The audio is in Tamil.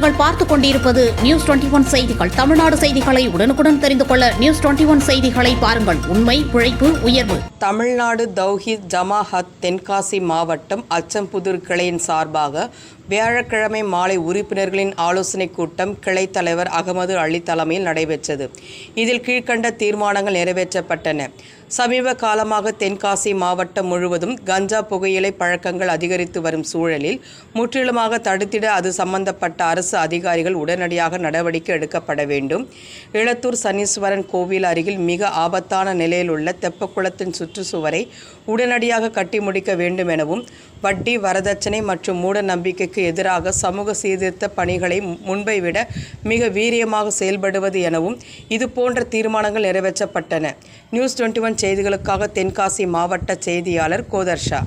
நீங்கள் பார்த்துக் கொண்டிருப்பது நியூஸ் 21 செய்திகள். தமிழ்நாடு செய்திகளை உடனுக்குடன் தெரிந்து கொள்ள நியூஸ் 21 செய்திகளை பாருங்கள். உண்மை, உழைப்பு, உயர்வு. தமிழ்நாடு தௌஹீத் ஜமாஅத் தென்காசி மாவட்டம் அச்சம்புதூர் கிளையின் சார்பாக வியாழக்கிழமை மாலை உறுப்பினர்களின் ஆலோசனைக் கூட்டம் கிளைத் தலைவர் அகமது அலி தலைமையில் நடைபெற்றது. இதில் கீழ்க்கண்ட தீர்மானங்கள் நிறைவேற்றப்பட்டன. சமீப காலமாக தென்காசி மாவட்டம் முழுவதும் கஞ்சா புகையிலை பழக்கங்கள் அதிகரித்து வரும் சூழலில் முற்றிலுமாக தடுத்திட அது சம்பந்தப்பட்ட அரசு அதிகாரிகள் உடனடியாக நடவடிக்கை எடுக்கப்பட வேண்டும். இளத்தூர் சனீஸ்வரன் கோவில் அருகில் மிக ஆபத்தான நிலையில் உள்ள தெப்பக்குளத்தின் சுற்றுச்சுவரை உடனடியாக கட்டி முடிக்க வேண்டும் எனவும், வட்டி, வரதட்சணை மற்றும் மூட நம்பிக்கைக்கு எதிராக சமூக சீர்திருத்த பணிகளை முன்பை விட மிக வீரியமாக செயல்படுவது எனவும் இதுபோன்ற தீர்மானங்கள் நிறைவேற்றப்பட்டன. நியூஸ் 21 செய்திகளுக்காக தென்காசி மாவட்ட செய்தியாளர் கோதர்ஷா.